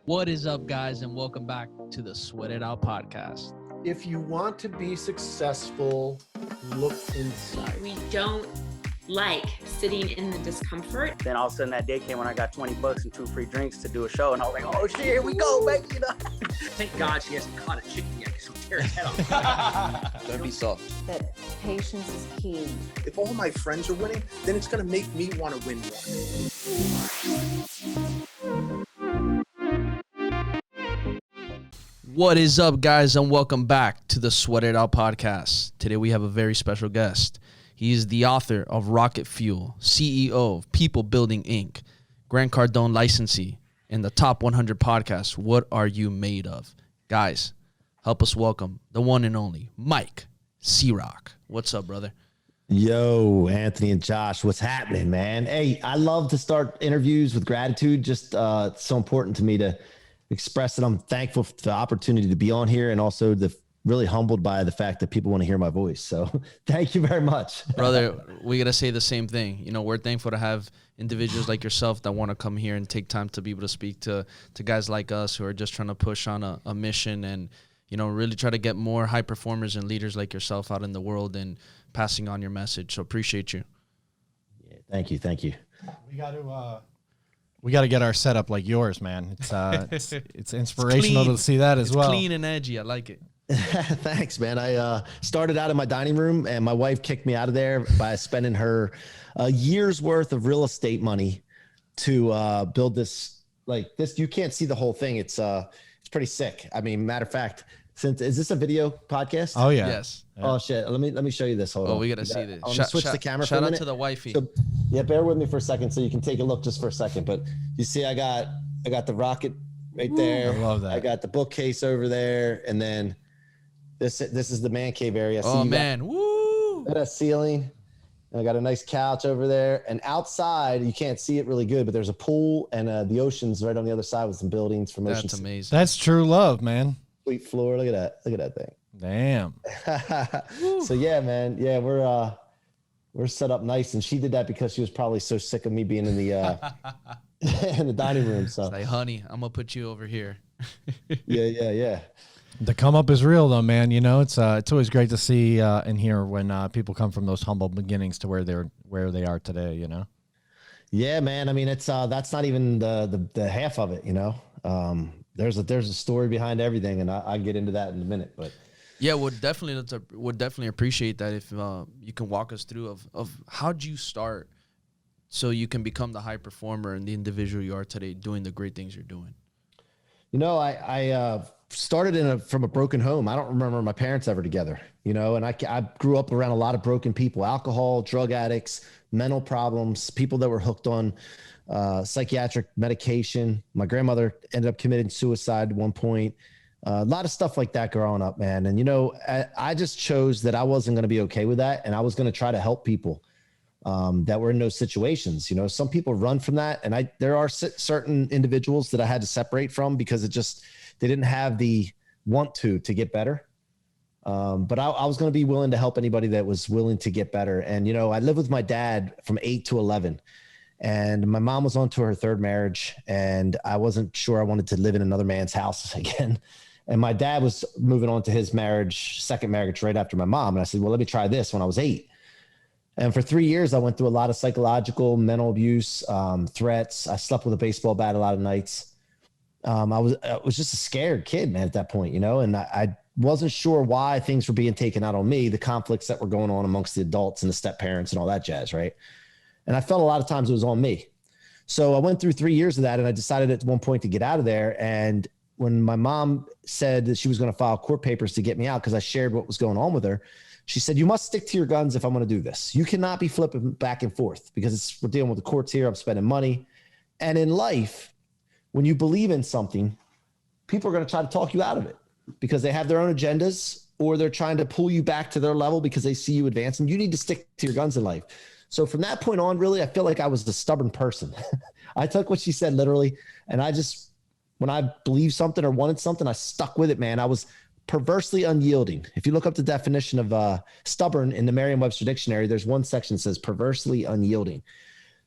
What is up, guys, and welcome back to the Sweat It Out podcast. If you want to be successful, look inside. We don't like sitting in the discomfort. Then all of a sudden that day came when I got $20 and 2 free drinks to do a show, and I was like, oh shit, here we go, baby. You know? Thank God she hasn't caught a chicken yet, because she'll tear her head off. Don't be soft. That patience is key. If all my friends are winning, then it's going to make me want to win more. What is up, guys, and welcome back to the Sweat It Out podcast. Today we have a very special guest. He is the author of Rocket Fuel, CEO of People Building Inc., Grant Cardone licensee, and the top 100 podcast, What Are You Made Of? Guys, help us welcome the one and only Mike C-Roc. What's up, brother? Yo, Anthony and Josh, what's happening, man? Hey, I love to start interviews with gratitude. Just it's so important to me to express that I'm thankful for the opportunity to be on here, and also really humbled by the fact that people want to hear my voice. So thank you very much. Brother, we got to say the same thing. You know, we're thankful to have individuals like yourself that want to come here and take time to be able to speak to guys like us who are just trying to push on a mission and, you know, really try to get more high performers and leaders like yourself out in the world and passing on your message. So appreciate you. Yeah, thank you. Thank you. We got to get our setup like yours, man. It's inspirational to see that as well. It's clean and edgy. I like it. Thanks, man. I started out in my dining room, and my wife kicked me out of there by spending her year's worth of real estate money to build this. Like this, you can't see the whole thing. It's pretty sick. I mean, matter of fact, is this a video podcast? Oh yeah. Yes. Yeah. Oh shit. Let me show you this. Hold on. Oh, we got to see this. I'm gonna switch the camera for a Shout out minute. to the wifey. So, yeah, bear with me for a second so you can take a look just for a second. But you see, I got the rocket right there. I love that. I got the bookcase over there, and then this is the man cave area. Oh, man. Woo! Got a ceiling. And I got a nice couch over there. And outside, you can't see it really good, but there's a pool and the ocean's right on the other side with some buildings from ocean. That's amazing. That's true love, man. Sweet floor. Look at that. Look at that thing. Damn. So yeah, man. Yeah, we're set up nice, and she did that because she was probably so sick of me being in the in the dining room. So It's like, honey, I'm gonna put you over here. yeah. The come up is real though, man. You know, it's always great to see and hear when people come from those humble beginnings to where they are today. You know. Yeah, man. I mean, it's that's not even the half of it. You know, there's a story behind everything, and I get into that in a minute, but. Yeah, would definitely appreciate that if you can walk us through of how'd you start so you can become the high performer and the individual you are today, doing the great things you're doing. You know, I started from a broken home. I don't remember my parents ever together, you know, and I grew up around a lot of broken people, alcohol, drug addicts, mental problems, people that were hooked on psychiatric medication. My grandmother ended up committing suicide at one point. A lot of stuff like that growing up, man. And, you know, I just chose that I wasn't going to be okay with that. And I was going to try to help people that were in those situations. You know, some people run from that. And there are certain individuals that I had to separate from because they didn't have the want to get better. But I was going to be willing to help anybody that was willing to get better. And, you know, I lived with my dad from 8 to 11. And my mom was on to her third marriage. And I wasn't sure I wanted to live in another man's house again. And my dad was moving on to his second marriage right after my mom. And I said, well, let me try this when I was 8. And for 3 years, I went through a lot of psychological, mental abuse, threats. I slept with a baseball bat a lot of nights. I was just a scared kid, man, at that point, you know, and I wasn't sure why things were being taken out on me, the conflicts that were going on amongst the adults and the step parents and all that jazz, right? And I felt a lot of times it was on me. So I went through 3 years of that, and I decided at one point to get out of there. And when my mom said that she was going to file court papers to get me out because I shared what was going on with her, she said, you must stick to your guns if I'm going to do this. You cannot be flipping back and forth because we're dealing with the courts here. I'm spending money. And in life, when you believe in something, people are going to try to talk you out of it because they have their own agendas or they're trying to pull you back to their level because they see you advancing. You need to stick to your guns in life. So from that point on, really, I feel like I was the stubborn person. I took what she said literally, and when I believed something or wanted something, I stuck with it, man. I was perversely unyielding. If you look up the definition of stubborn in the Merriam-Webster dictionary, there's one section that says perversely unyielding.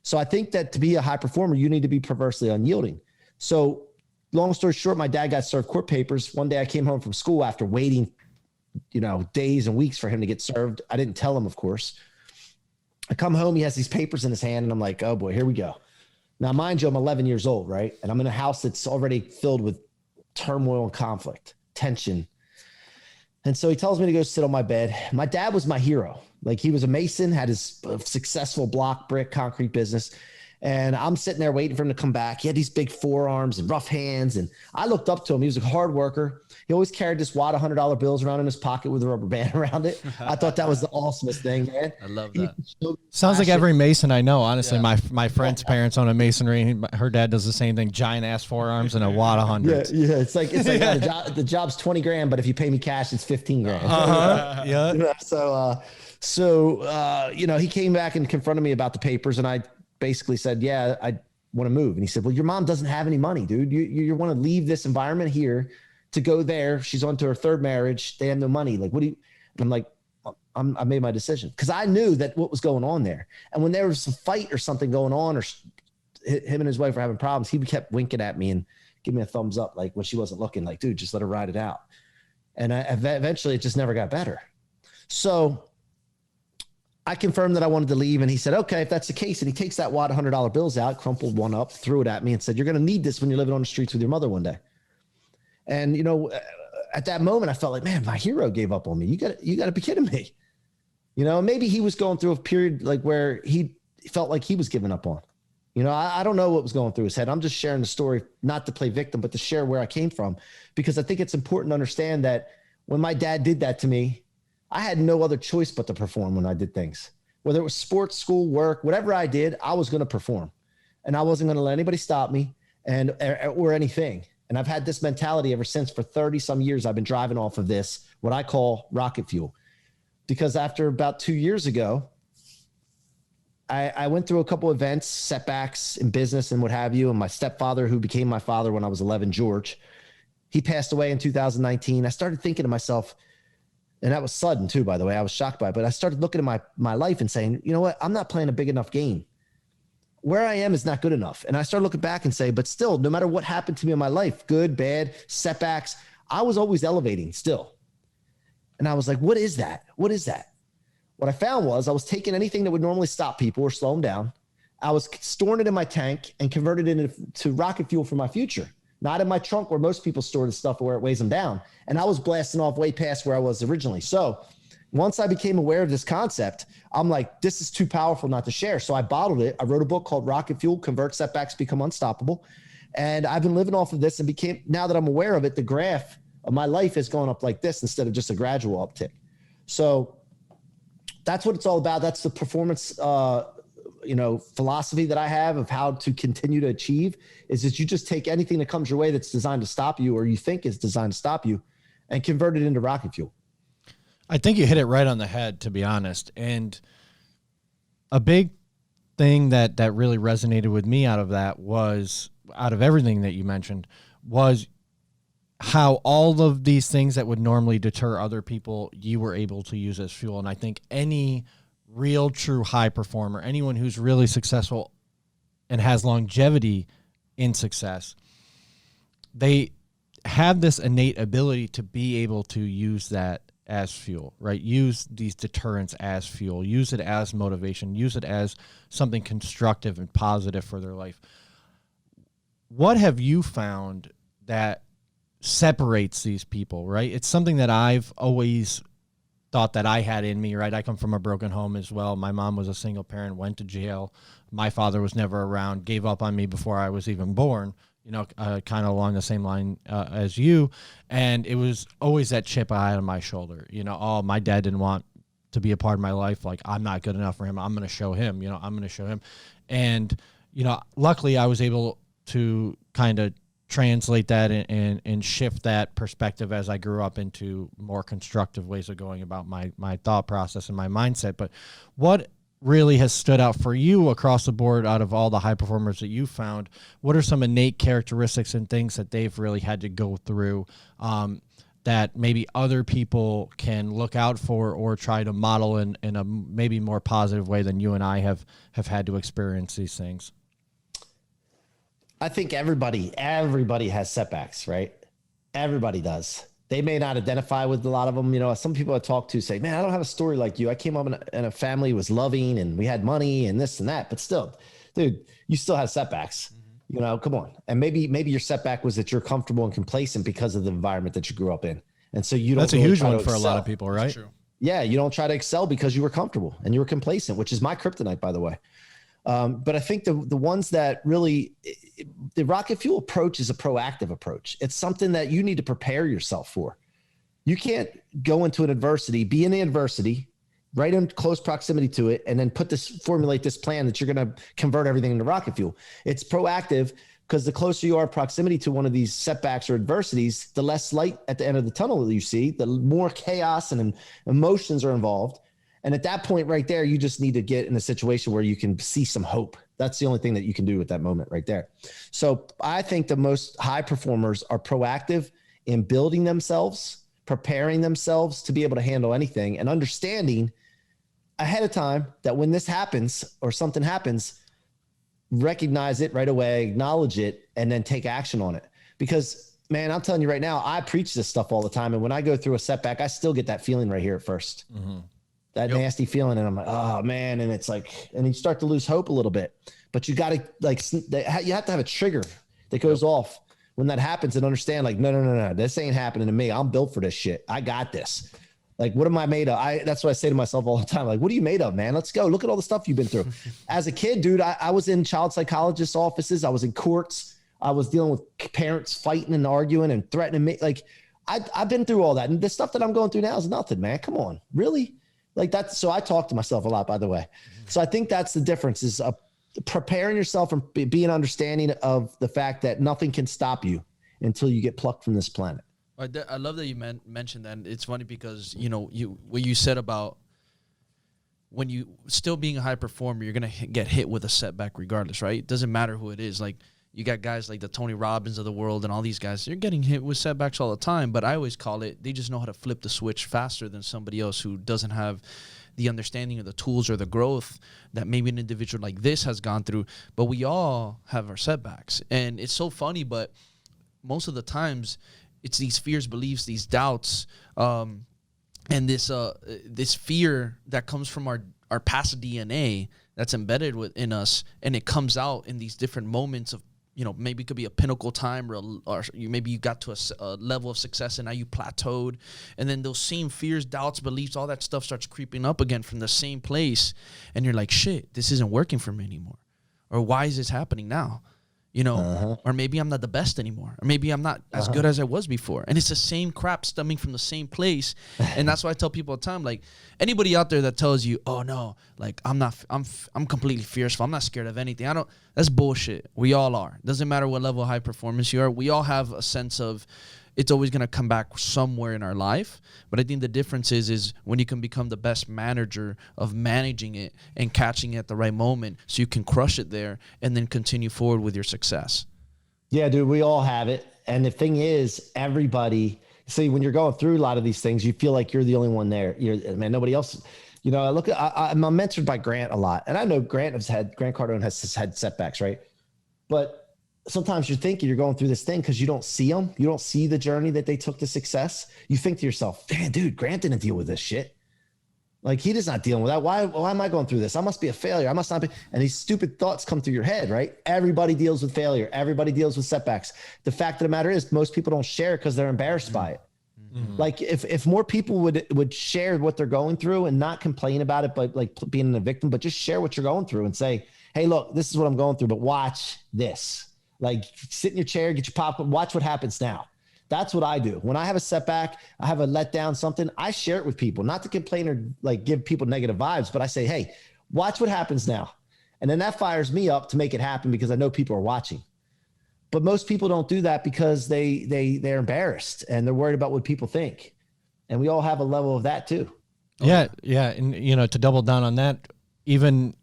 So I think that to be a high performer, you need to be perversely unyielding. So long story short, my dad got served court papers. One day I came home from school after waiting, days and weeks for him to get served. I didn't tell him, of course. I come home, he has these papers in his hand, and I'm like, oh boy, here we go. Now, mind you, I'm 11 years old, right? And I'm in a house that's already filled with turmoil and conflict, tension. And so he tells me to go sit on my bed. My dad was my hero. Like, he was a mason, had his successful block, brick, concrete business. And I'm sitting there waiting for him to come back. He had these big forearms and rough hands. And I looked up to him. He was a hard worker. He always carried this wad of $100 bills around in his pocket with a rubber band around it. I thought that was the awesomest thing, man. I love that. Sounds like every Mason I know. Honestly, my friend's parents own a masonry. Her dad does the same thing. Giant ass forearms and a wad of hundreds. Yeah. It's like the job's 20 grand, but if you pay me cash, it's 15 grand. Yeah. So he came back and confronted me about the papers, and I basically said, yeah, I want to move. And he said, well, your mom doesn't have any money, dude. You want to leave this environment here to go there. She's on to her third marriage. They have no money. Like, what do you? And I'm like, I made my decision, because I knew that what was going on there. And when there was a fight or something going on, or him and his wife were having problems, he kept winking at me and giving me a thumbs up, like when she wasn't looking, like, dude, just let her ride it out. And eventually it just never got better. So I confirmed that I wanted to leave, and he said, okay, if that's the case. And he takes that wad of $100 bills out, crumpled one up, threw it at me, and said, you're going to need this when you're living on the streets with your mother one day. And, at that moment I felt like, man, my hero gave up on me. You got to be kidding me. Maybe he was going through a period like where he felt like he was giving up on. I don't know what was going through his head. I'm just sharing the story, not to play victim, but to share where I came from, because I think it's important to understand that when my dad did that to me, I had no other choice but to perform when I did things. Whether it was sports, school, work, whatever I did, I was going to perform. And I wasn't going to let anybody stop me or anything. And I've had this mentality ever since. For 30 some years, I've been driving off of this, what I call rocket fuel. Because after about 2 years ago, I went through a couple events, setbacks in business and what have you. And my stepfather, who became my father when I was 11, George, he passed away in 2019. I started thinking to myself, and that was sudden too, by the way. I was shocked by it. But I started looking at my life and saying, you know what? I'm not playing a big enough game. Where I am is not good enough. And I started looking back and say, but still, no matter what happened to me in my life, good, bad, setbacks, I was always elevating still. And I was like, what is that? What is that? What I found was I was taking anything that would normally stop people or slow them down. I was storing it in my tank and converted it into rocket fuel for my future. Not in my trunk where most people store the stuff where it weighs them down. And I was blasting off way past where I was originally. So once I became aware of this concept, I'm like, this is too powerful not to share. So I bottled it. I wrote a book called Rocket Fuel, Convert Setbacks, Become Unstoppable. And I've been living off of this, and now that I'm aware of it, the graph of my life is going up like this instead of just a gradual uptick. So that's what it's all about. That's the performance philosophy that I have of how to continue to achieve, is that you just take anything that comes your way that's designed to stop you, or you think is designed to stop you, and convert it into rocket fuel. I think you hit it right on the head, to be honest. And a big thing that really resonated with me out of everything that you mentioned, was how all of these things that would normally deter other people, you were able to use as fuel. And I think any real true high performer, anyone who's really successful and has longevity in success, they have this innate ability to be able to use that as fuel, right? Use these deterrents as fuel, use it as motivation, use it as something constructive and positive for their life. What have you found that separates these people, right? It's something that I've always thought that I had in me, right? I come from a broken home as well. My mom was a single parent, went to jail. My father was never around, gave up on me before I was even born, kind of along the same line as you. And it was always that chip I had on my shoulder, oh, my dad didn't want to be a part of my life. Like, I'm not good enough for him. I'm going to show him, I'm going to show him. And, luckily I was able to kind of translate that and shift that perspective as I grew up into more constructive ways of going about my thought process and my mindset. But what really has stood out for you across the board out of all the high performers that you found? What are some innate characteristics and things that they've really had to go through that maybe other people can look out for or try to model in a maybe more positive way than you and I have had to experience these things? I think everybody has setbacks, right? Everybody does. They may not identify with a lot of them. You know, some people I talk to say, man, I don't have a story like you. I came up in a family was loving and we had money and this and that, but still, dude, you still have setbacks. You know, come on. And maybe your setback was that you're comfortable and complacent because of the environment that you grew up in. And so you don't. That's a huge one for a lot of people, right? True. Yeah, you don't try to excel because you were comfortable and you were complacent, which is my kryptonite, by the way. But I think the ones that really, the rocket fuel approach is a proactive approach. It's something that you need to prepare yourself for. You can't go into an adversity, be in the adversity, right in close proximity to it, and then formulate this plan that you're going to convert everything into rocket fuel. It's proactive because the closer you are proximity to one of these setbacks or adversities, the less light at the end of the tunnel that you see, the more chaos and emotions are involved. And at that point right there, you just need to get in a situation where you can see some hope. That's the only thing that you can do at that moment right there. So I think the most high performers are proactive in building themselves, preparing themselves to be able to handle anything, and understanding ahead of time that when this happens or something happens, recognize it right away, acknowledge it, and then take action on it. Because, man, I'm telling you right now, I preach this stuff all the time. And when I go through a setback, I still get that feeling right here at first. That nasty feeling. And I'm like, oh man. And it's like, and you start to lose hope a little bit, but you got to you have to have a trigger that goes off when that happens and understand like, no, this ain't happening to me. I'm built for this shit. I got this. Like, what am I made of? That's what I say to myself all the time. Like, what are you made of, man? Let's go. Look at all the stuff you've been through. As a kid, dude, I was in child psychologist's offices. I was in courts. I was dealing with parents fighting and arguing and threatening me. Like, I've been through all that. And the stuff that I'm going through now is nothing, man. Come on. Really? Like that's, so I talk to myself a lot, by the way. So I think that's the difference is preparing yourself and being understanding of the fact that nothing can stop you until you get plucked from this planet. I love that you mentioned that. It's funny because, you know, what you said about when you still being a high performer, you're going to get hit with a setback regardless, right? It doesn't matter who it is. Like you got guys like the Tony Robbins of the world and all these guys, they're getting hit with setbacks all the time. But I always call it, they just know how to flip the switch faster than somebody else who doesn't have the understanding of the tools or the growth that maybe an individual like this has gone through. But we all have our setbacks. And it's so funny, but most of the times it's these fears, beliefs, these doubts, and this fear that comes from our past DNA that's embedded within us, and it comes out in these different moments of, you know, maybe it could be a pinnacle time or maybe you got to a level of success and now you plateaued. And then those same fears, doubts, beliefs, all that stuff starts creeping up again from the same place. And you're like, shit, this isn't working for me anymore. Or why is this happening now? You know, or maybe I'm not the best anymore, or maybe I'm not as good as I was before. And it's the same crap stemming from the same place. And that's why I tell people all the time, like anybody out there that tells you, oh no, like I'm completely fearful, I'm not scared of anything. That's bullshit. We all are. Doesn't matter what level of high performance you are. We all have a sense of it's always going to come back somewhere in our life. But I think the difference is when you can become the best manager of managing it and catching it at the right moment so you can crush it there and then continue forward with your success. Yeah, dude, we all have it. And the thing is, everybody, see, when you're going through a lot of these things, you feel like you're the only one there. Man, nobody else. You know, I'm mentored by Grant a lot. And I know Grant Cardone has had setbacks, right? But sometimes you're thinking you're going through this thing because you don't see them. You don't see the journey that they took to success. You think to yourself, man, dude, Grant didn't deal with this shit. Like he does not dealing with that. Why am I going through this? I must be a failure. I must not be. And these stupid thoughts come through your head, right? Everybody deals with failure. Everybody deals with setbacks. The fact of the matter is most people don't share because they're embarrassed by it. Like if more people would share what they're going through and not complain about it, but like being a victim, but just share what you're going through and say, hey, look, this is what I'm going through, but watch this. Like sit in your chair, get your popcorn, watch what happens now. That's what I do. When I have a setback, I have a letdown, something, I share it with people, not to complain or like give people negative vibes, but I say, hey, watch what happens now. And then that fires me up to make it happen because I know people are watching. But most people don't do that because they're embarrassed and they're worried about what people think. And we all have a level of that too. Yeah. Yeah. And you know, to double down on that, even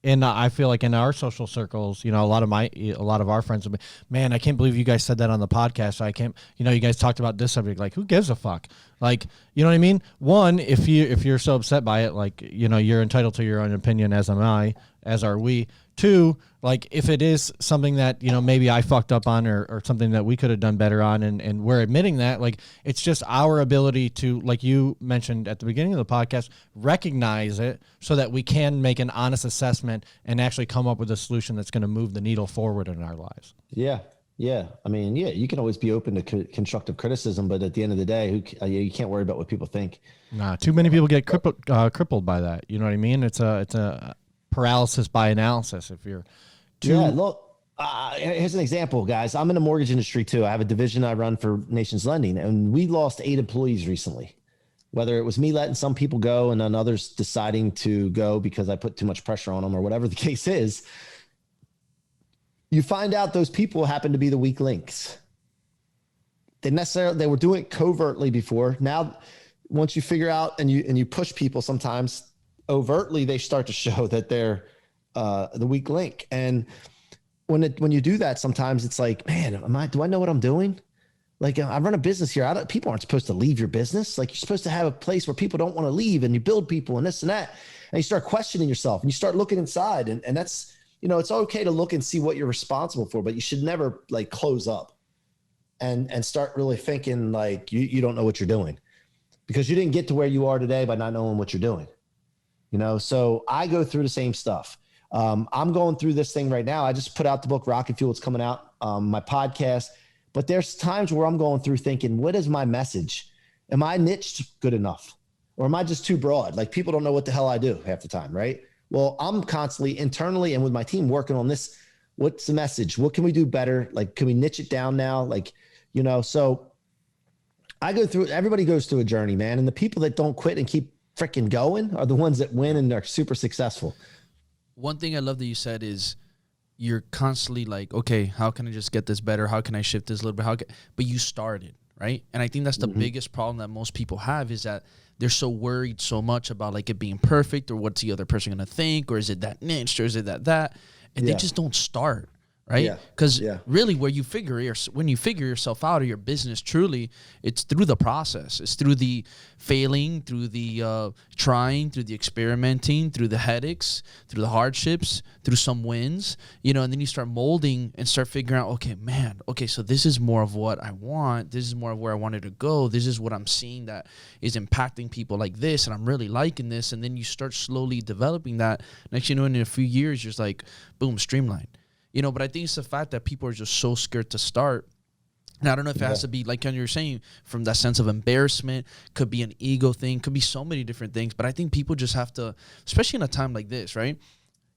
I feel like in our social circles, you know, a lot of our friends will be, man, I can't believe you guys said that on the podcast. I can't, you know, you guys talked about this subject. Like, who gives a fuck? Like, you know what I mean? One, if you're so upset by it, like, you know, you're entitled to your own opinion, as am I, as are we. Two, like if it is something that, you know, maybe I fucked up on or something that we could have done better on, and we're admitting that, like it's just our ability to, like you mentioned at the beginning of the podcast, recognize it so that we can make an honest assessment and actually come up with a solution that's going to move the needle forward in our lives. Yeah. Yeah. I mean, yeah, you can always be open to constructive criticism, but at the end of the day, you can't worry about what people think. Nah, too many people get crippled by that. You know what I mean? It's a paralysis by analysis. If you're too. Yeah, look, here's an example, guys. I'm in the mortgage industry too. I have a division I run for Nations Lending, and we lost 8 employees recently. Whether it was me letting some people go and then others deciding to go because I put too much pressure on them or whatever the case is, you find out those people happen to be the weak links. They were doing it covertly before. Now, once you figure out and you push people, sometimes overtly they start to show that they're the weak link. And when you do that, sometimes it's like, man, do I know what I'm doing? Like, I run a business here. People aren't supposed to leave your business. Like, you're supposed to have a place where people don't want to leave, and you build people and this and that. And you start questioning yourself and you start looking inside, and that's, you know, it's okay to look and see what you're responsible for, but you should never like close up and start really thinking like you don't know what you're doing, because you didn't get to where you are today by not knowing what you're doing. You know, so I go through the same stuff. I'm going through this thing right now. I just put out the book Rocket Fuel. It's coming out, my podcast, but there's times where I'm going through thinking, what is my message? Am I niched good enough? Or am I just too broad? Like, people don't know what the hell I do half the time, right? Well, I'm constantly internally and with my team working on this. What's the message? What can we do better? Like, can we niche it down now? Like, you know, so everybody goes through a journey, man. And the people that don't quit and keep freaking going are the ones that win and are super successful. One thing I love that you said is you're constantly like, okay, how can I just get this better? How can I shift this a little bit? But you started, right? And I think that's the biggest problem that most people have, is that they're so worried so much about like it being perfect, or what's the other person going to think, or is it that niche, or is it that, and they just don't start. Right? Because really, when you figure yourself out, or your business truly, it's through the process. It's through the failing, through the trying, through the experimenting, through the headaches, through the hardships, through some wins, you know, and then you start molding and start figuring out, okay, so this is more of what I want. This is more of where I wanted to go. This is what I'm seeing that is impacting people like this, and I'm really liking this. And then you start slowly developing that. Next, you know, in a few years, you're just like, boom, streamline. You know, but I think it's the fact that people are just so scared to start. And I don't know if it has to be, like you were saying, from that sense of embarrassment, could be an ego thing, could be so many different things. But I think people just have to, especially in a time like this, right?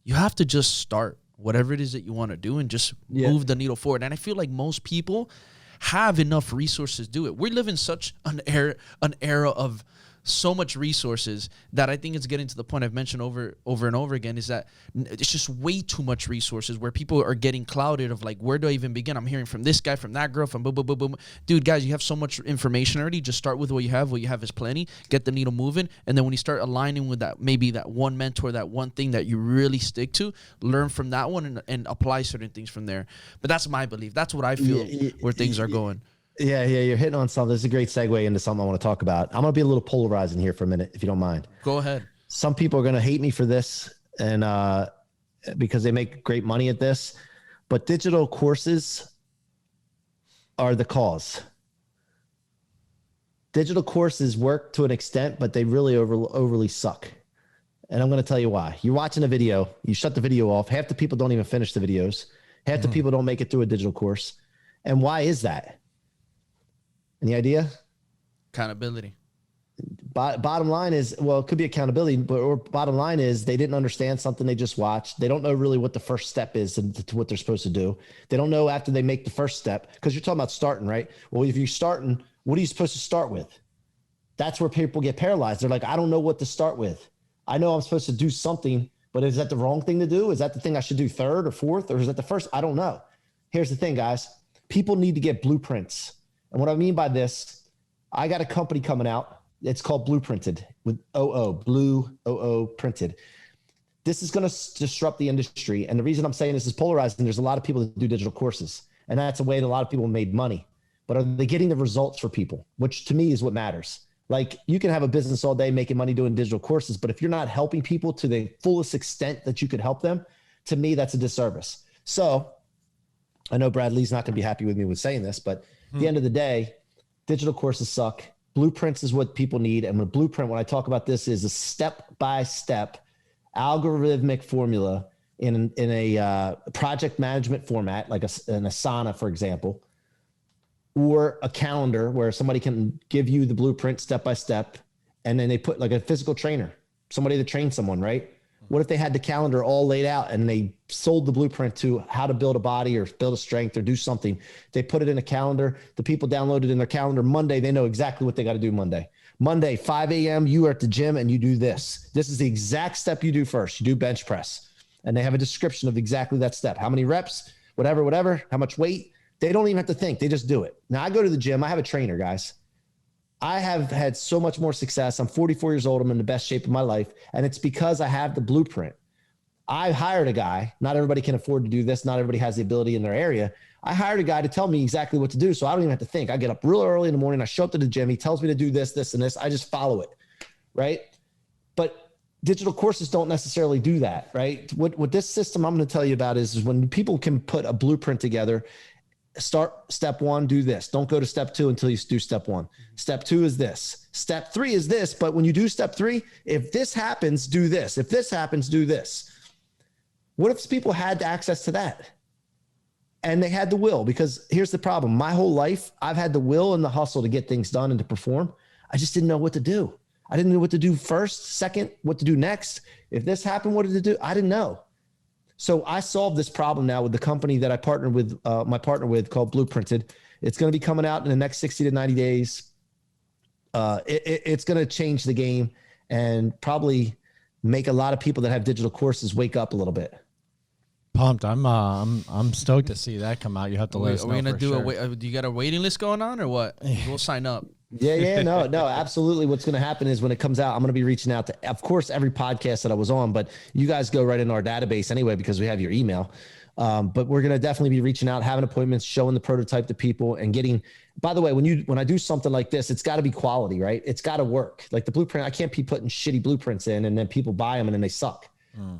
You have to just start whatever it is that you want to do and just move the needle forward. And I feel like most people have enough resources to do it. We live in such an era of so much resources that I think it's getting to the point I've mentioned over and over again, is that it's just way too much resources where people are getting clouded of like, where do I even begin? I'm hearing from this guy, from that girl, from boom, boom, boom, boom. Dude, guys, you have so much information already. Just start with what you have. What you have is plenty. Get the needle moving. And then when you start aligning with that, maybe that one mentor, that one thing that you really stick to, learn from that one and apply certain things from there. But that's my belief. That's what I feel where things are going. Yeah, you're hitting on something. This is a great segue into something I want to talk about. I'm going to be a little polarizing here for a minute, if you don't mind. Go ahead. Some people are going to hate me for this, and because they make great money at this, but digital courses are the cause. Digital courses work to an extent, but they really overly suck. And I'm going to tell you why. You're watching a video, you shut the video off. Half the people don't even finish the videos. Half the people don't make it through a digital course. And why is that? Any idea? Accountability. Bottom line is, well, it could be accountability, or bottom line is they didn't understand something they just watched. They don't know really what the first step is to what they're supposed to do. They don't know after they make the first step, because you're talking about starting, right? Well, if you're starting, what are you supposed to start with? That's where people get paralyzed. They're like, I don't know what to start with. I know I'm supposed to do something, but is that the wrong thing to do? Is that the thing I should do third or fourth, or is that the first? I don't know. Here's the thing, guys. People need to get blueprints. And what I mean by this, I got a company coming out. It's called Blueprinted, with Blue OO printed. This is going to disrupt the industry. And the reason I'm saying this is polarizing. There's a lot of people that do digital courses, and that's a way that a lot of people made money. But are they getting the results for people? Which to me is what matters. Like, you can have a business all day making money doing digital courses, but if you're not helping people to the fullest extent that you could help them, to me, that's a disservice. So I know Brad Lee's not going to be happy with me with saying this, but at the end of the day, digital courses suck. Blueprints is what people need. And when I talk about this, is a step-by-step algorithmic formula in a project management format, like an Asana, for example, or a calendar where somebody can give you the blueprint step-by-step, and then they put like a physical trainer, somebody to train someone, right? What if they had the calendar all laid out and they sold the blueprint to how to build a body or build a strength or do something? They put it in a calendar. The people download it in their calendar. Monday, they know exactly what they got to do Monday. Monday, 5 a.m., you are at the gym and you do this. This is the exact step you do first. You do bench press. And they have a description of exactly that step. How many reps, whatever, how much weight. They don't even have to think. They just do it. Now, I go to the gym. I have a trainer, guys. I have had so much more success. I'm 44 years old. I'm in the best shape of my life. And it's because I have the blueprint. I hired a guy. Not everybody can afford to do this. Not everybody has the ability in their area. I hired a guy to tell me exactly what to do. So I don't even have to think. I get up real early in the morning. I show up to the gym. He tells me to do this, this, and this. I just follow it. Right. But digital courses don't necessarily do that. Right. What this system I'm going to tell you about is when people can put a blueprint together. Start step 1, do this. Don't go to step 2 until you do step 1. Step 2 is this. Step 3 is this. But when you do step 3, if this happens, do this. If this happens, do this. What if people had access to that? And they had the will? Because here's the problem. My whole life, I've had the will and the hustle to get things done and to perform. I just didn't know what to do. I didn't know what to do first, second, what to do next. If this happened, what to do? I didn't know. So I solved this problem now with the company that I partnered with, called Blueprinted. It's going to be coming out in the next 60 to 90 days. It's going to change the game and probably make a lot of people that have digital courses wake up a little bit. Pumped. I'm stoked to see that come out. You have to let us know. Are we going to do sure. do you got a waiting list going on or what? We'll sign up. No, absolutely. What's going to happen is when it comes out, I'm going to be reaching out to, of course, every podcast that I was on, but you guys go right into our database anyway, because we have your email. But we're going to definitely be reaching out, having appointments, showing the prototype to people and getting, by the way, when I do something like this, it's got to be quality, right? It's got to work. Like the blueprint, I can't be putting shitty blueprints in and then people buy them and then they suck.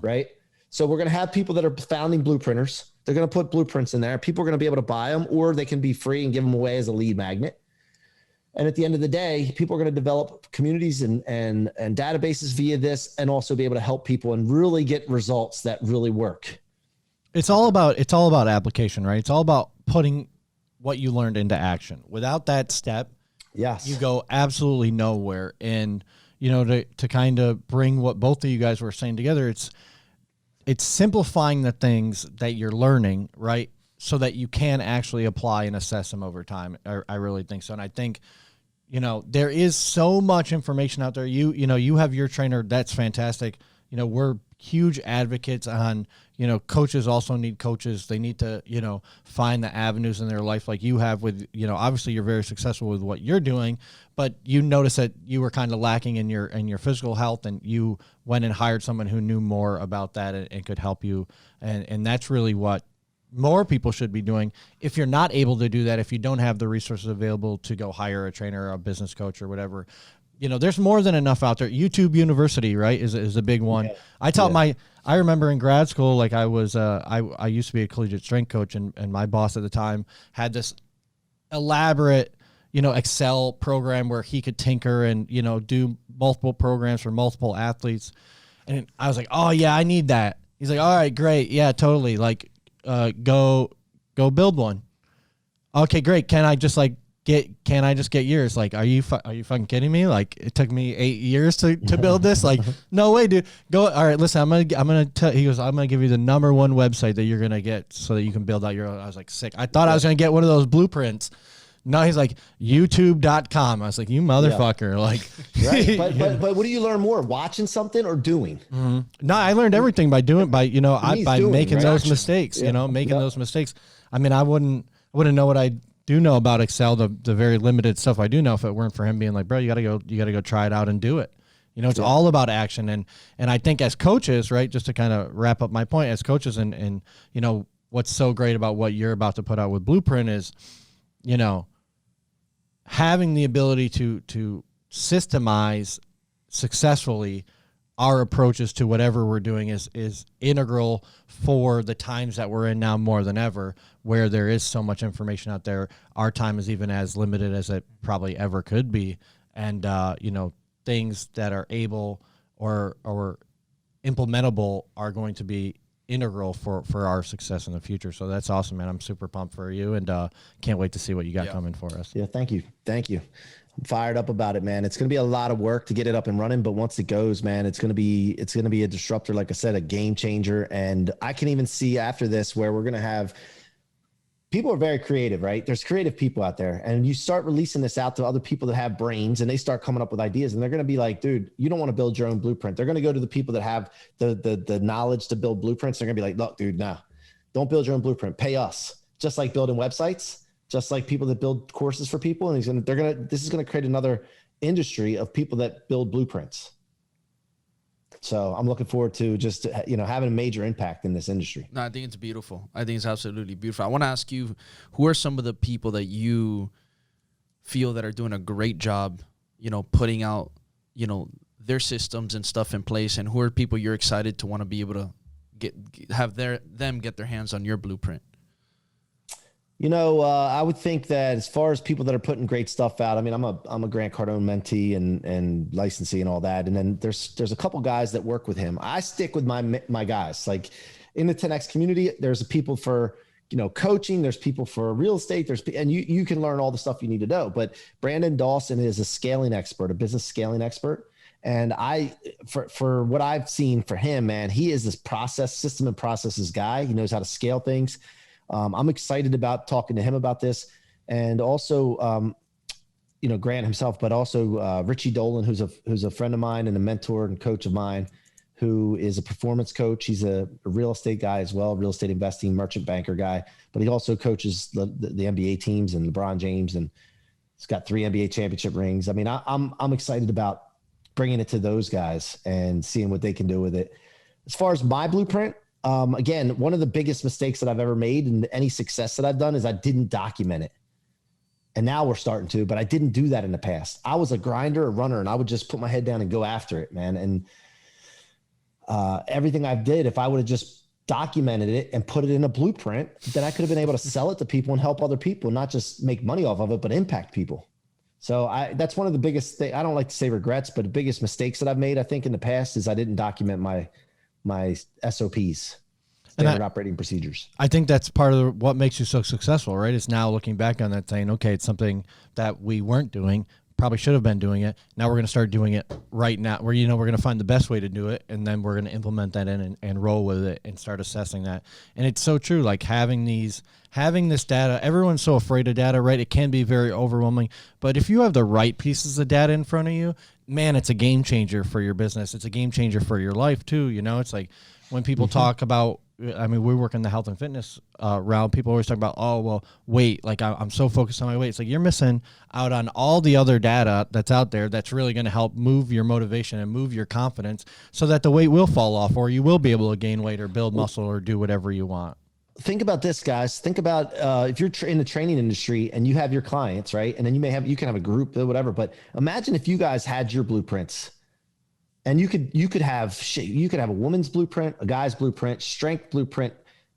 Right. So we're going to have people that are founding blueprinters. They're going to put blueprints in there. People are going to be able to buy them, or they can be free and give them away as a lead magnet. And at the end of the day, people are going to develop communities and databases via this, and also be able to help people and really get results that really work. It's all about application, right? It's all about putting what you learned into action. Without that step, yes, you go absolutely nowhere. And, you know, to kind of bring what both of you guys were saying together, it's simplifying the things that you're learning, right? So that you can actually apply and assess them over time. I really think so. And I think, you know, there is so much information out there. You have your trainer. That's fantastic. You know, we're huge advocates on, you know, coaches also need coaches. They need to, you know, find the avenues in their life like you have with, you know, obviously you're very successful with what you're doing, but you notice that you were kind of lacking in your physical health, and you went and hired someone who knew more about that and could help you. And that's really what more people should be doing. If you're not able to do that, if you don't have the resources available to go hire a trainer or a business coach or whatever, you know, there's more than enough out there. YouTube University, right, is a big one. Yeah. I remember in grad school, like I was, I used to be a collegiate strength coach, and my boss at the time had this elaborate, you know, Excel program where he could tinker and, you know, do multiple programs for multiple athletes. And I was like, oh yeah, I need that. He's like, all right, great. Yeah, totally. Like, go build one. Okay, great. Can I just get yours? Like, are you fucking kidding me? Like, it took me 8 years to build this. Like, no way, dude. Go. All right, listen, I'm gonna tell. He goes, I'm gonna give you the #1 website that you're gonna get so that you can build out your own. I was like, sick. I thought I was gonna get one of those blueprints. No, he's like, youtube.com. I was like, you motherfucker. Yeah. Like, right. But what do you learn more, watching something or doing? Mm-hmm. No, I learned everything by making those mistakes, you know, those mistakes. I mean, I wouldn't know what I do know about Excel, the very limited stuff I do know, if it weren't for him being like, bro, you gotta go try it out and do it. You know, it's all about action. And I think as coaches, right, just to kind of wrap up my point, as coaches and, you know, what's so great about what you're about to put out with Blueprint is, you know, having the ability to systemize successfully our approaches to whatever we're doing is integral for the times that we're in now more than ever, where there is so much information out there. Our time is even as limited as it probably ever could be. And, things that are able or implementable are going to be integral for our success in the future. So that's awesome, man. I'm super pumped for you, and can't wait to see what you got coming for us. Yeah, thank you. I'm fired up about it, man. It's going to be a lot of work to get it up and running, but once it goes, man, it's going to be a disruptor, like I said, a game changer. And I can even see after this where we're going to have people are very creative, right? There's creative people out there, and you start releasing this out to other people that have brains, and they start coming up with ideas, and they're going to be like, dude, you don't want to build your own blueprint. They're going to go to the people that have the knowledge to build blueprints. They're going to be like, look, dude, no, don't build your own blueprint. Pay us. Just like building websites, just like people that build courses for people. And this is going to create another industry of people that build blueprints. So I'm looking forward to just, having a major impact in this industry. No, I think it's beautiful. I think it's absolutely beautiful. I want to ask you, who are some of the people that you feel that are doing a great job, putting out, their systems and stuff in place, and who are people you're excited to want to be able to have them get their hands on your blueprint? I would think that as far as people that are putting great stuff out, I mean, I'm a Grant Cardone mentee and licensee and all that. And then there's a couple guys that work with him. I stick with my guys. Like in the 10X community, there's people for, coaching, there's people for real estate, and you can learn all the stuff you need to know. But Brandon Dawson is a scaling expert, a business scaling expert. And for what I've seen for him, man, he is this system and processes guy. He knows how to scale things. I'm excited about talking to him about this, and also, Grant himself, but also Richie Dolan, who's a friend of mine and a mentor and coach of mine, who is a performance coach. He's a real estate guy as well, real estate investing, merchant banker guy, but he also coaches the NBA teams and LeBron James, and he's got 3 NBA championship rings. I mean, I'm excited about bringing it to those guys and seeing what they can do with it. As far as my blueprint, again, one of the biggest mistakes that I've ever made and any success that I've done is I didn't document it. And now we're starting to, but I didn't do that in the past. I was a grinder, a runner, and I would just put my head down and go after it, man. And everything I did, if I would have just documented it and put it in a blueprint, then I could have been able to sell it to people and help other people, not just make money off of it, but impact people. So that's one of the biggest things. I don't like to say regrets, but the biggest mistakes that I've made, I think, in the past is I didn't document my SOPs, standard operating procedures. I think that's part of what makes you so successful, right? It's now looking back on that saying, okay, it's something that we weren't doing, probably should have been doing it. Now we're going to start doing it right now, where, we're going to find the best way to do it. And then we're going to implement that in and roll with it and start assessing that. And it's so true. Like having this data, everyone's so afraid of data, right? It can be very overwhelming, but if you have the right pieces of data in front of you, man, it's a game changer for your business. It's a game changer for your life too. It's like when people talk about, I mean, we work in the health and fitness realm. People always talk about, oh, well, weight. Like I'm so focused on my weight. It's like you're missing out on all the other data that's out there that's really going to help move your motivation and move your confidence so that the weight will fall off, or you will be able to gain weight or build muscle or do whatever you want. Think about this, guys. Think about if you're in the training industry and you have your clients, right? And then you can have a group or whatever, but imagine if you guys had your blueprints, and you could have a woman's blueprint, a guy's blueprint, strength blueprint,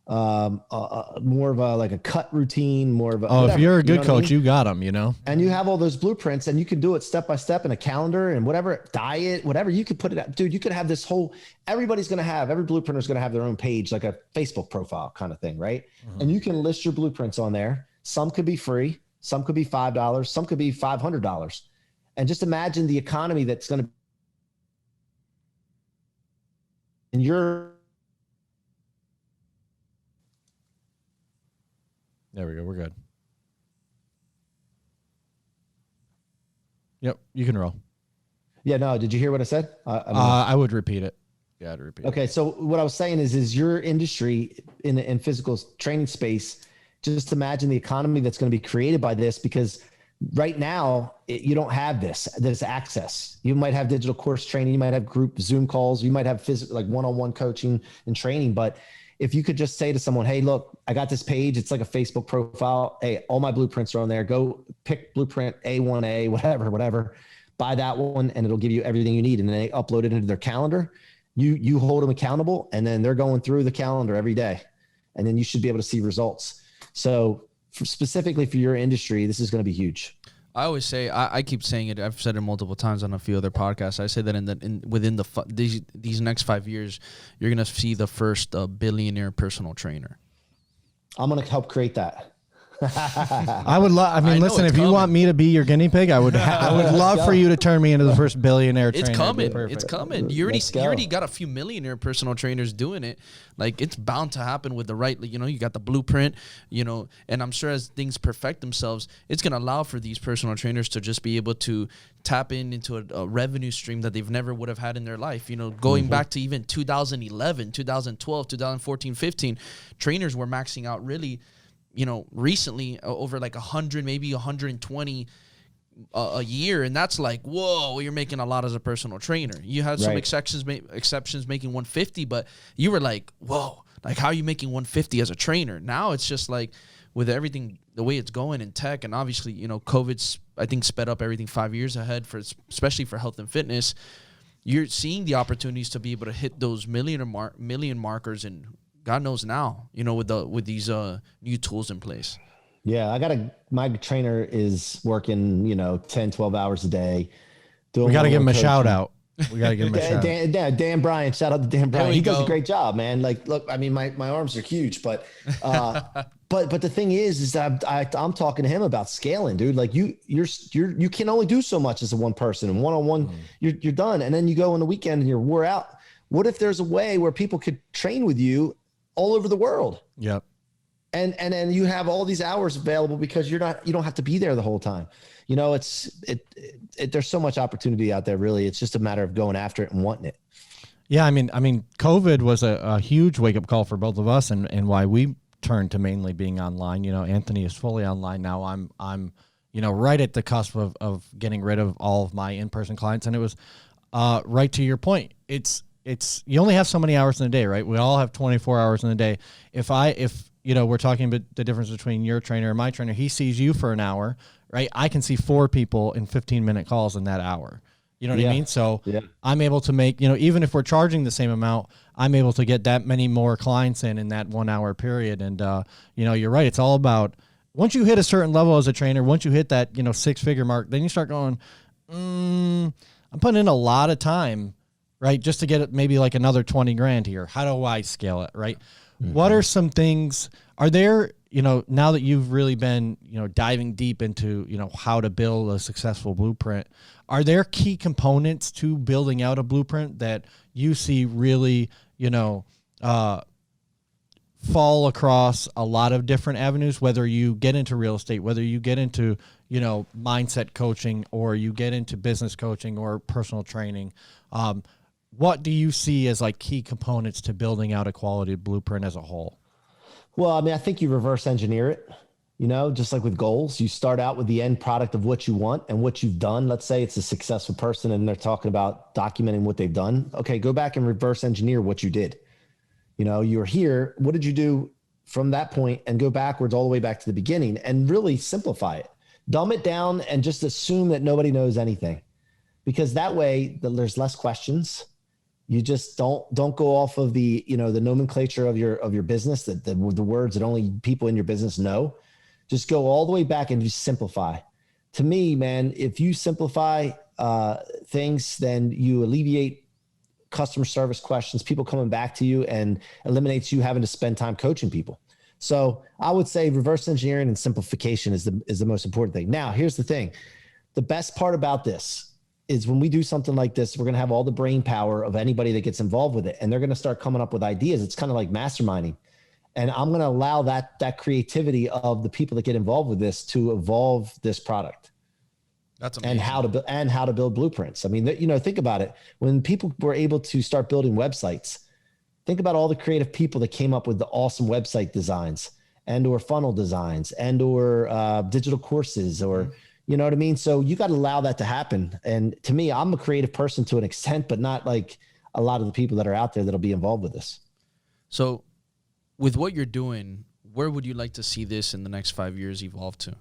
more of a cut routine, more of a, whatever, if you're a good coach, you got them, and you have all those blueprints, and you can do it step by step in a calendar and whatever, diet, whatever, you could put it out. Dude, you could have this whole, every blueprinter is going to have their own page, like a Facebook profile kind of thing, right? Mm-hmm. And you can list your blueprints on there. Some could be free, some could be $5, some could be $500. And just imagine the economy that's going to, and you're, there we go. We're good. Yep. You can roll. Yeah. No. Did you hear what I said? I would repeat it. Yeah. I'd repeat it. Okay. So what I was saying is your industry in physical training space, just imagine the economy that's going to be created by this, because right now you don't have this access. You might have digital course training. You might have group Zoom calls. You might have like one-on-one coaching and training. But if you could just say to someone, hey, look, I got this page. It's like a Facebook profile. Hey, all my blueprints are on there. Go pick blueprint A1A, whatever. buy that one, and it'll give you everything you need. And then they upload it into their calendar. You hold them accountable, and then they're going through the calendar every day, and then you should be able to see results. So specifically for your industry, this is going to be huge. I always say, I keep saying it. I've said it multiple times on a few other podcasts. I say that within these next 5 years, you're gonna see the first billionaire personal trainer. I'm gonna help create that. I would love. I mean, listen, if you want me to be your guinea pig, I would love for you to turn me into the first billionaire trainer. It's coming. It's coming. You already got a few millionaire personal trainers doing it. Like, it's bound to happen with the right, you got the blueprint, and I'm sure as things perfect themselves, it's going to allow for these personal trainers to just be able to tap into a revenue stream that they've never would have had in their life. Going back to even 2011, 2012, 2014, 15, trainers were maxing out really, recently over like 100, maybe 120 a year. And that's like, whoa, you're making a lot as a personal trainer. You had some exceptions making 150, but you were like, whoa, like how are you making 150 as a trainer? Now it's just like with everything, the way it's going in tech, and obviously, COVID's, I think, sped up everything 5 years ahead especially for health and fitness. You're seeing the opportunities to be able to hit those million markers, and God knows now, with these new tools in place. Yeah, my trainer is working, 10, 12 hours a day. We got to give him a shout out. We got to give him a shout out. Dan Bryan, shout out to Dan Bryan. He does a great job, man. Like, look, I mean, my arms are huge, but but the thing is that I'm talking to him about scaling, dude. Like you can only do so much as a one person, and one-on-one, you're done. And then you go on the weekend and you're wore out. What if there's a way where people could train with you all over the world? Yep. And then you have all these hours available because you don't have to be there the whole time. There's so much opportunity out there, really. It's just a matter of going after it and wanting it. Yeah. I mean, COVID was a huge wake up call for both of us, and why we turned to mainly being online. Anthony is fully online now. I'm right at the cusp of getting rid of all of my in-person clients. And it was right to your point. It's you only have so many hours in a day, right? We all have 24 hours in a day. If we're talking about the difference between your trainer and my trainer, he sees you for an hour, right? I can see 4 people in 15-minute calls in that hour. You know what I mean? So I'm able to make, even if we're charging the same amount, I'm able to get that many more clients in that 1 hour period. And, you're right. It's all about, once you hit a certain level as a trainer, once you hit that, 6-figure mark, then you start going, I'm putting in a lot of time, right? Just to get it maybe like another 20 grand here. How do I scale it? Right. Mm-hmm. What are some things, are there, now that you've really been, diving deep into, how to build a successful blueprint, are there key components to building out a blueprint that you see really, fall across a lot of different avenues, whether you get into real estate, whether you get into, mindset coaching, or you get into business coaching or personal training? What do you see as like key components to building out a quality blueprint as a whole? Well, I mean, I think you reverse engineer it, just like with goals. You start out with the end product of what you want and what you've done. Let's say it's a successful person and they're talking about documenting what they've done. Okay, go back and reverse engineer what you did. You're here. What did you do from that point, and go backwards all the way back to the beginning and really simplify it. Dumb it down and just assume that nobody knows anything, because that way there's less questions. You just don't go off of the, the nomenclature of your business, the words that only people in your business know. Just go all the way back and just simplify. To me, man, if you simplify things, then you alleviate customer service questions, people coming back to you, and eliminates you having to spend time coaching people. So I would say reverse engineering and simplification is the most important thing. Now, here's the thing. The best part about this is when we do something like this, we're going to have all the brain power of anybody that gets involved with it, and they're going to start coming up with ideas. It's kind of like masterminding. And I'm going to allow that creativity of the people that get involved with this to evolve this product. That's amazing. And how to build blueprints. I mean, think about it. When people were able to start building websites, think about all the creative people that came up with the awesome website designs or funnel designs or digital courses or, you know what I mean? So you got to allow that to happen. And to me, I'm a creative person to an extent, but not like a lot of the people that are out there that'll be involved with this. So with what you're doing, where would you like to see this in the next 5 years evolve to?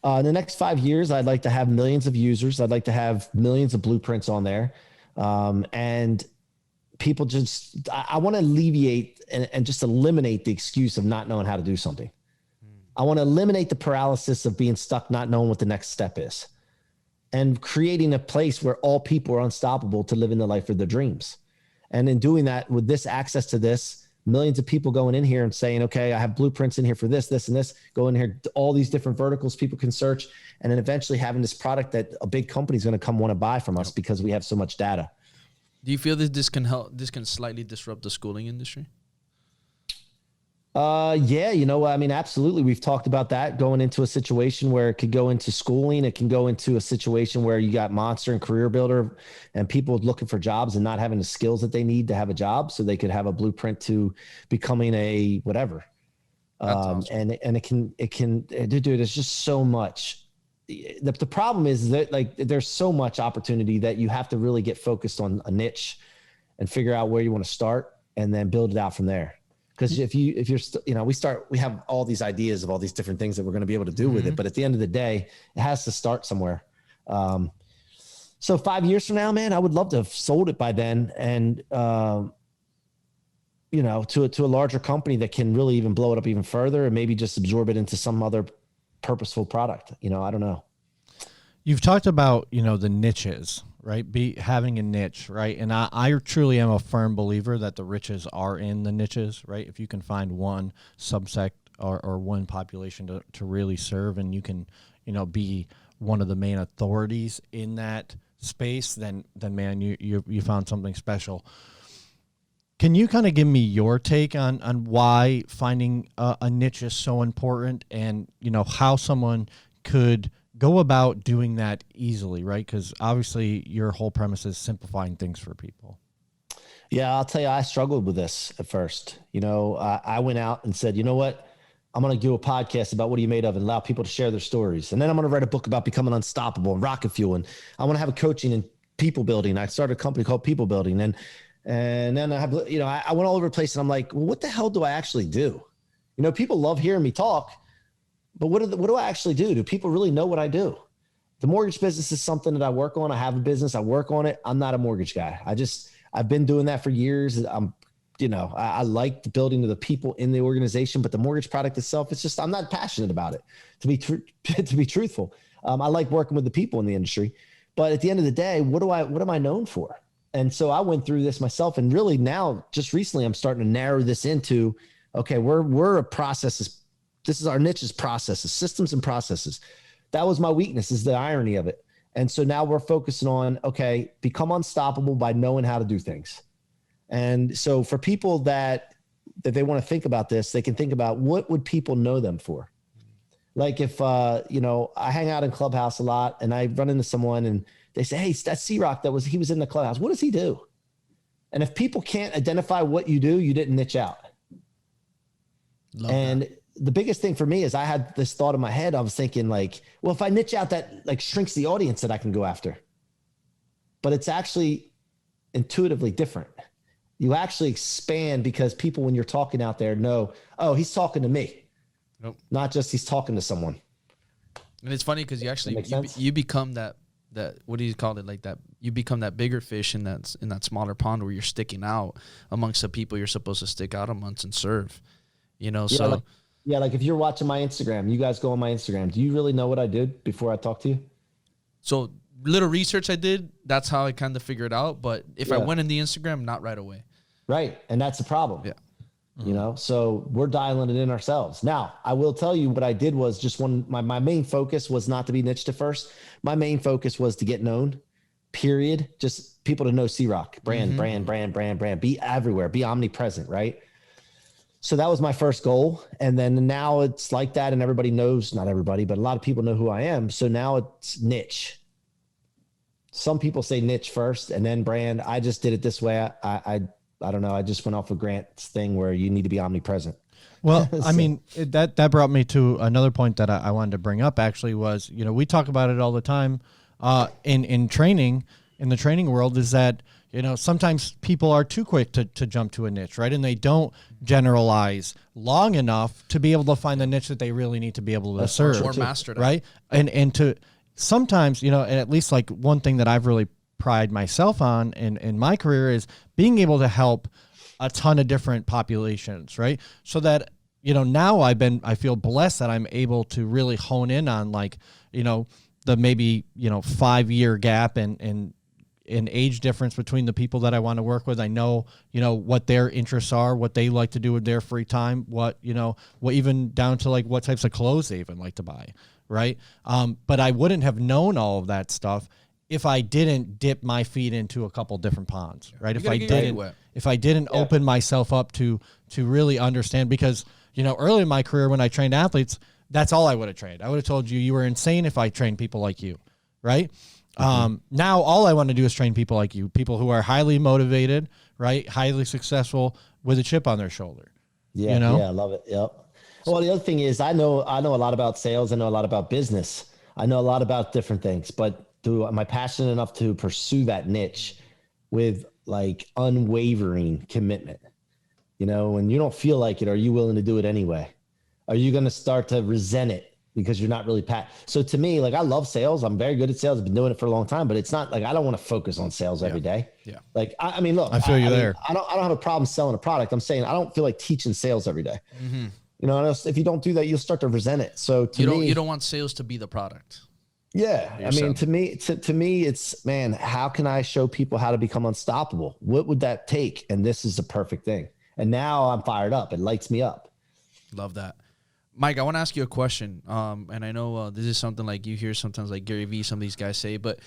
In the next 5 years, I'd like to have millions of users. I'd like to have millions of blueprints on there. And people just, I want to alleviate and just eliminate the excuse of not knowing how to do something. I want to eliminate the paralysis of being stuck, not knowing what the next step is, and creating a place where all people are unstoppable to live in the life of their dreams. And in doing that, with this access to this, millions of people going in here and saying, okay, I have blueprints in here for this, this, and this, go in here, all these different verticals people can search, and then eventually having this product that a big company is going to come want to buy from us because we have so much data. Do you feel that this can slightly disrupt the schooling industry? Yeah, I mean, absolutely. We've talked about that, going into a situation where it could go into schooling. It can go into a situation where you got Monster and Career Builder and people looking for jobs and not having the skills that they need to have a job, so they could have a blueprint to becoming a whatever. Awesome. And it can, dude, it's just so much. The problem is that, like, there's so much opportunity that you have to really get focused on a niche and figure out where you want to start and then build it out from there. Because if you're, we have all these ideas of all these different things that we're going to be able to do with it. But at the end of the day, it has to start somewhere. So 5 years from now, man, I would love to have sold it by then. And, to a larger company that can really even blow it up even further and maybe just absorb it into some other purposeful product. I don't know. You've talked about, the niches, right? Having a niche, right? And I truly am a firm believer that the riches are in the niches, right? If you can find one subsect or one population to really serve, and you can, be one of the main authorities in that space, then man, you found something special. Can you kind of give me your take on why finding a niche is so important, and, how someone could go about doing that easily, right? Because obviously your whole premise is simplifying things for people. Yeah, I'll tell you, I struggled with this at first. I went out and said, you know what? I'm going to do a podcast about what are you made of and allow people to share their stories. And then I'm going to write a book about becoming unstoppable and rocket fuel. And I want to have a coaching and people building. I started a company called People Building. And then I have, I went all over the place, and I'm like, well, what the hell do I actually do? People love hearing me talk, but what do I actually do? Do people really know what I do? The mortgage business is something that I work on. I have a business. I work on it. I'm not a mortgage guy. I've been doing that for years. I like the building of the people in the organization, but the mortgage product itself, it's just, I'm not passionate about it, to be truthful. I like working with the people in the industry, but at the end of the day, what am I known for? And so I went through this myself, and really now, just recently, I'm starting to narrow this into, okay, we're a processes. This is our niche, is processes, systems and processes. That was my weakness, is the irony of it. And so now we're focusing on, okay, become unstoppable by knowing how to do things. And so for people that they want to think about this, they can think about, what would people know them for? Like if, I hang out in Clubhouse a lot, and I run into someone and they say, hey, that's C-Roc, he was in the Clubhouse. What does he do? And if people can't identify what you do, you didn't niche out. The biggest thing for me is I had this thought in my head. I was thinking, like, well, if I niche out, that like shrinks the audience that I can go after. But it's actually intuitively different. You actually expand, because people, when you're talking out there, know, oh, he's talking to me. Nope. Not just he's talking to someone. And it's funny because you become that what do you call it, like that, you become that bigger fish in that smaller pond, where you're sticking out amongst the people you're supposed to stick out amongst and serve. Like if you're watching my Instagram, you guys go on my Instagram. Do you really know what I did before I talked to you? So little research I did, that's how I kind of figured out. But if I went in the Instagram, not right away. Right. And that's the problem. Yeah. So we're dialing it in ourselves. Now, I will tell you what I did was just my main focus was not to be niched at first. My main focus was to get known, period. Just people to know C-Roc, brand, be everywhere, be omnipresent. Right. So that was my first goal. And then now it's like that, and everybody knows, not everybody, but a lot of people know who I am. So now it's niche. Some people say niche first and then brand. I just did it this way. I don't know. I just went off of Grant's thing where you need to be omnipresent. Well, I mean, that brought me to another point that I wanted to bring up, actually, was, we talk about it all the time in training, in the training world, is that sometimes people are too quick to jump to a niche, right? And they don't generalize long enough to be able to find the niche that they really need to be able to serve. Or master that. Right. And to sometimes, and at least like one thing that I've really pride myself on in my career is being able to help a ton of different populations, right? So that, now I feel blessed that I'm able to really hone in on like, the maybe, 5-year gap and age difference between the people that I want to work with. I know, what their interests are, what they like to do with their free time, what even down to like what types of clothes they even like to buy. Right. But I wouldn't have known all of that stuff if I didn't dip my feet into a couple different ponds, right? If I didn't open myself up to really understand, because, early in my career when I trained athletes, that's all I would have trained. I would have told you were insane if I trained people like you, right? Now all I want to do is train people like you, people who are highly motivated, right? Highly successful with a chip on their shoulder. Yeah, yeah, I love it. Yep. Well, the other thing is I know a lot about sales. I know a lot about business. I know a lot about different things, but am I passionate enough to pursue that niche with like unwavering commitment? When you don't feel like it, are you willing to do it anyway? Are you going to start to resent it because you're not really So to me, like I love sales. I'm very good at sales. I've been doing it for a long time, but it's not like I don't want to focus on sales every day. Yeah. Like, I mean, look, I feel you there. I don't have a problem selling a product. I'm saying I don't feel like teaching sales every day. If you don't do that, you'll start to resent it. So you don't want sales to be the product. Yeah. I mean, to me, it's, man, how can I show people how to become unstoppable? What would that take? And this is the perfect thing. And now I'm fired up. It lights me up. Love that. Mike, I want to ask you a question. And I know this is something like you hear sometimes like Gary Vee, some of these guys say, but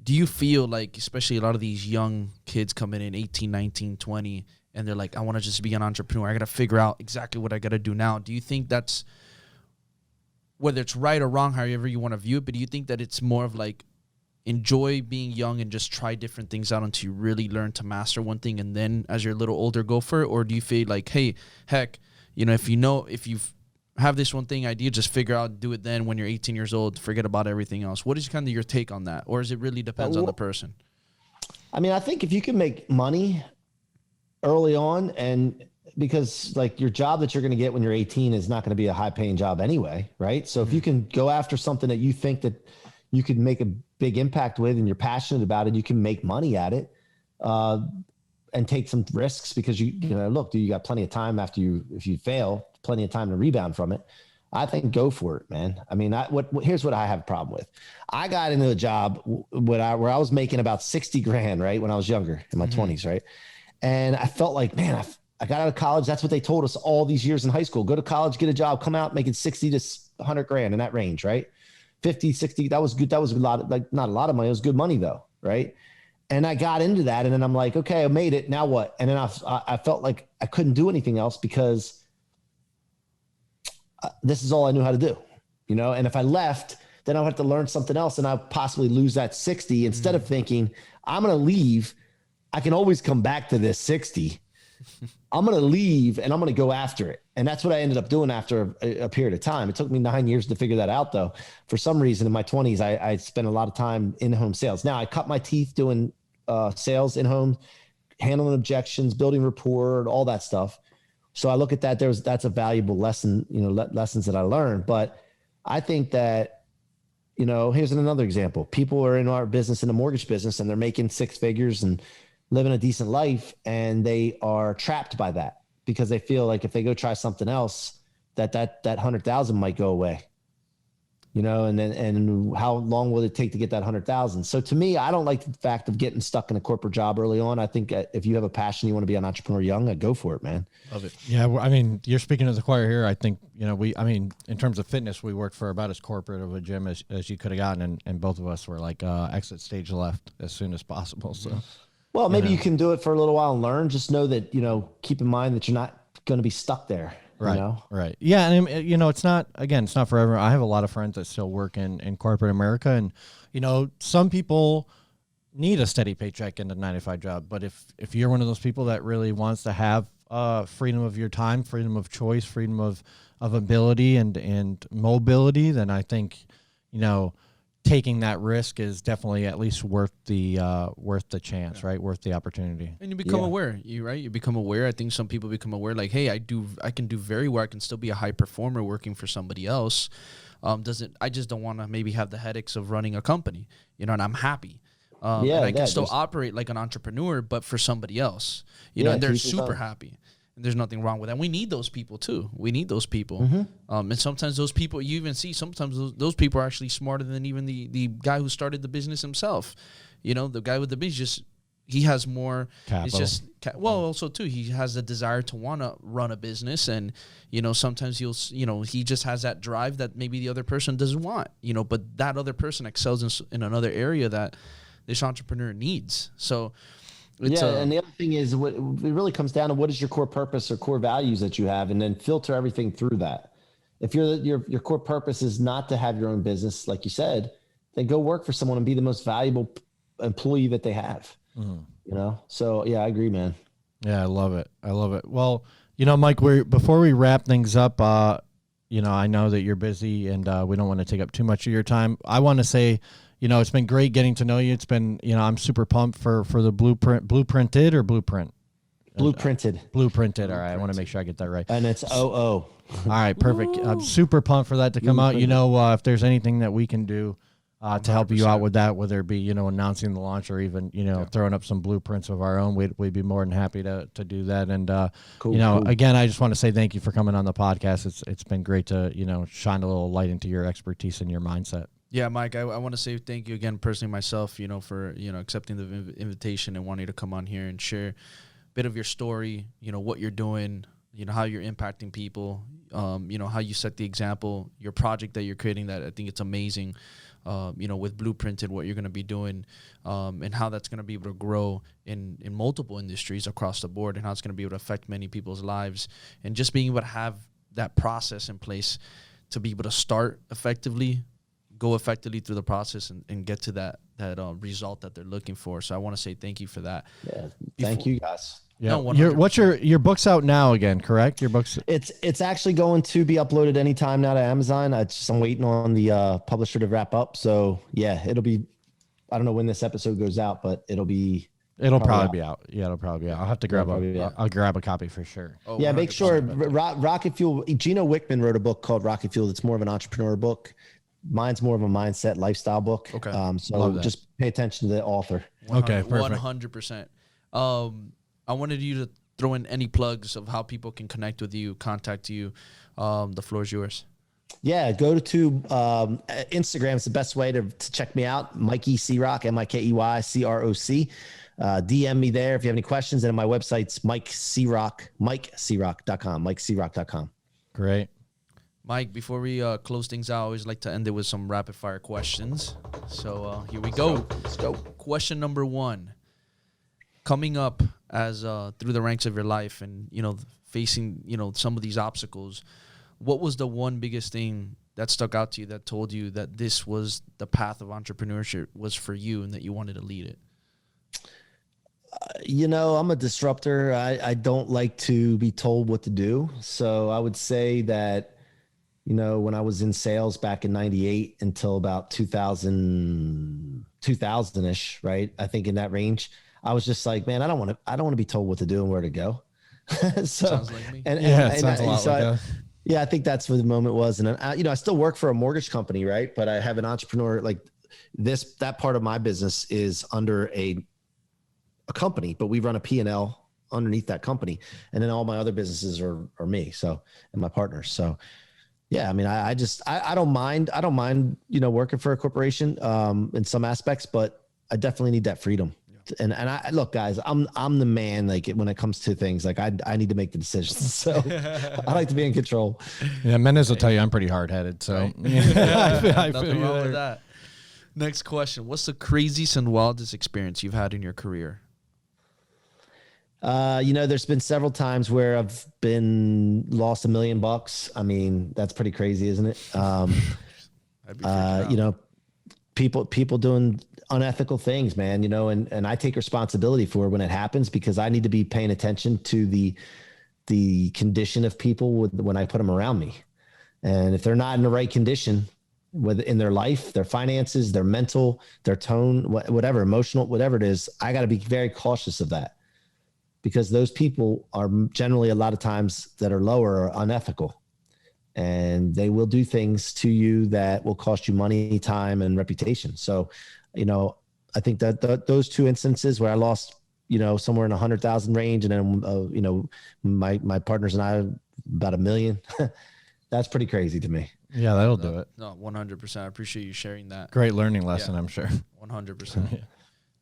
do you feel like, especially a lot of these young kids coming in 18, 19, 20, and they're like, I want to just be an entrepreneur. I got to figure out exactly what I got to do now. Do you think that's, whether it's right or wrong, however you want to view it, but do you think that it's more of like enjoy being young and just try different things out until you really learn to master one thing, and then as you're a little older, go for it? Or do you feel like, hey, heck, if you have this one thing idea, just figure out, do it then when you're 18 years old, forget about everything else? What is kind of your take on that? Or is it really depends on the person? I mean, I think if you can make money early on, and because like your job that you're going to get when you're 18 is not going to be a high paying job anyway. Right. So if you can go after something that you think that you could make a big impact with, and you're passionate about it, you can make money at it, and take some risks, because look, dude, you got plenty of time if you fail, plenty of time to rebound from it. I think go for it, man. I mean, here's what I have a problem with. I got into a job where I was making about 60 grand, right, when I was younger, in my 20s, right? And I felt like, man, I got out of college. That's what they told us all these years in high school. Go to college, get a job, come out making 60 to 100 grand in that range, right? 50, 60, that was good. That was a lot, like not a lot of money. It was good money though, right? And I got into that, and then I'm like, okay, I made it. Now what? And then I felt like I couldn't do anything else, because this is all I knew how to do, And if I left, then I'll have to learn something else, and I'll possibly lose that 60. Instead of thinking I'm going to leave, I can always come back to this 60. I'm going to leave and I'm going to go after it. And that's what I ended up doing after a period of time. It took me 9 years to figure that out, though. For some reason in my 20s, I spent a lot of time in home sales. Now I cut my teeth doing sales in home, handling objections, building rapport, all that stuff. So I look at that. That's a valuable lesson, lessons that I learned. But I think that, here's another example. People are in our business, in the mortgage business, and they're making 6 figures and living a decent life, and they are trapped by that, because they feel like if they go try something else, that 100,000 might go away, and how long will it take to get that 100,000? So to me, I don't like the fact of getting stuck in a corporate job early on. I think if you have a passion, you want to be an entrepreneur young, go for it, man. Love it. Yeah. I mean, you're speaking to the choir here. I think, in terms of fitness, we worked for about as corporate of a gym as you could have gotten. And both of us were like, exit stage left as soon as possible. So. Well, maybe you can do it for a little while and learn. Just know that, keep in mind that you're not going to be stuck there. Right. Right. Yeah. And it's not for everyone. I have a lot of friends that still work in corporate America, and, some people need a steady paycheck in a 9-to-5 job. But if you're one of those people that really wants to have freedom of your time, freedom of choice, freedom of ability and mobility, then I think, taking that risk is definitely at least worth the chance, right? Worth the opportunity. And you become aware, you become aware. I think some people become aware, like, hey, I can do very well. I can still be a high performer working for somebody else. I just don't want to maybe have the headaches of running a company, and I'm happy. And I can still operate like an entrepreneur, but for somebody else, and they're super happy. And there's nothing wrong with that. We need those people too. We need those people. And sometimes those people, you even see, sometimes those people are actually smarter than even the guy who started the business himself. The guy with the business, he has more capital. It's just, also too, he has the desire to want to run a business. And, sometimes he just has that drive that maybe the other person doesn't want, but that other person excels in another area that this entrepreneur needs. So, and the other thing is, what it really comes down to, what is your core purpose or core values that you have, and then filter everything through that. If your core purpose is not to have your own business, like you said, then go work for someone and be the most valuable employee that they have. So yeah, I agree, man. Yeah, I love it. Well, Mike, before we wrap things up, I know that you're busy and we don't want to take up too much of your time. I want to say, it's been great getting to know you. It's been, I'm super pumped for the blueprinted. All right. I want to make sure I get that right. And it's OO. All right. Perfect. I'm super pumped for that to come out. If there's anything that we can do to help you out with that, whether it be, announcing the launch or even, throwing up some blueprints of our own, we'd be more than happy to do that. And, cool. Again, I just want to say thank you for coming on the podcast. It's been great to, shine a little light into your expertise and your mindset. Yeah, Mike, I want to say thank you again personally myself, for, accepting the invitation and wanting to come on here and share a bit of your story, what you're doing, how you're impacting people, how you set the example, your project that you're creating, that I think it's amazing, with Blueprinted, what you're going to be doing, and how that's going to be able to grow in multiple industries across the board, and how it's going to be able to affect many people's lives, and just being able to have that process in place to be able to start effectively, go effectively through the process and get to that result that they're looking for. So I want to say thank you for that. Yeah, thank you guys. Yeah. What's your book's out now again, correct? Your book's it's actually going to be uploaded anytime now to Amazon. I'm waiting on the publisher to wrap up. So yeah, it'll be, I don't know when this episode goes out, but it'll probably be out. Yeah, it'll probably be out. I'll have to I'll grab a copy for sure. Oh, yeah, make sure Rocket Fuel. Gino Wickman wrote a book called Rocket Fuel. It's more of an entrepreneur book. Mine's more of a mindset lifestyle book. Okay. So just pay attention to the author. Okay, perfect. 100%. I wanted you to throw in any plugs of how people can connect with you, contact you. The floor is yours. Yeah, go to Instagram. It's the best way to check me out. Mikey C-Roc, MikeyCroc. DM me there if you have any questions. And my website's MikeCroc.com, MikeCroc.com. Great. Mike, before we close things out, I always like to end it with some rapid fire questions. So here we go. Let's go. Question number 1. Coming up as through the ranks of your life and, facing, some of these obstacles, what was the one biggest thing that stuck out to you that told you that this was the path of entrepreneurship was for you and that you wanted to lead it? I'm a disruptor. I don't like to be told what to do. So I would say that, when I was in sales back in 98 until about 2000-ish, right? I think in that range, I was just like, man, I don't want to be told what to do and where to go. Sounds like me. Sounds a lot like that. Yeah, I think that's what the moment was. And I still work for a mortgage company, right? But I have an entrepreneur like this. That part of my business is under a company, but we run a P&L underneath that company, and then all my other businesses are me. So, and my partners. So, yeah, I mean, I don't mind. I don't mind, working for a corporation in some aspects, but I definitely need that freedom. And I look, guys, I'm the man. Like when it comes to things, like I need to make the decisions. So I like to be in control. Yeah, Mendez will tell you I'm pretty hard headed. So right. I nothing wrong with that. Next question: what's the craziest and wildest experience you've had in your career? There's been several times where I've lost $1 million. I mean, that's pretty crazy, isn't it? People doing unethical things, man, and I take responsibility for when it happens because I need to be paying attention to the condition of people when I put them around me. And if they're not in the right condition, whether in their life, their finances, their mental, their tone, whatever, emotional, whatever it is, I got to be very cautious of that, because those people are generally a lot of times that are lower are unethical, and they will do things to you that will cost you money, time, and reputation. So, you know, I think that those two instances where I lost, you know, somewhere in 100,000 range, and then, you know, my partners and I about $1 million, that's pretty crazy to me. Yeah, that'll do it. No, 100%. I appreciate you sharing that. Great learning lesson, I'm sure. 100%. Yeah.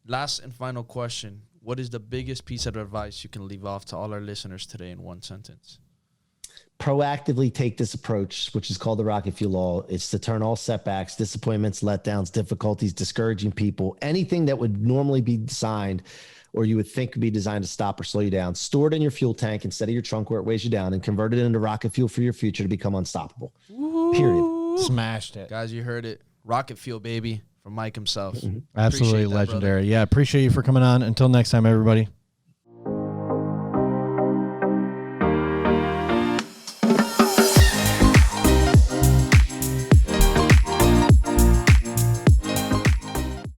Last and final question. What is the biggest piece of advice you can leave off to all our listeners today in one sentence? Proactively take this approach, which is called the rocket fuel law. It's to turn all setbacks, disappointments, letdowns, difficulties, discouraging people, anything that would normally be designed or you would think would be designed to stop or slow you down, store it in your fuel tank instead of your trunk where it weighs you down, and convert it into rocket fuel for your future to become unstoppable. Period. Smashed it. Guys, you heard it. Rocket fuel, baby, from Mike himself. Absolutely Appreciate that, legendary. brother. Yeah, appreciate you for coming on. Until next time, everybody.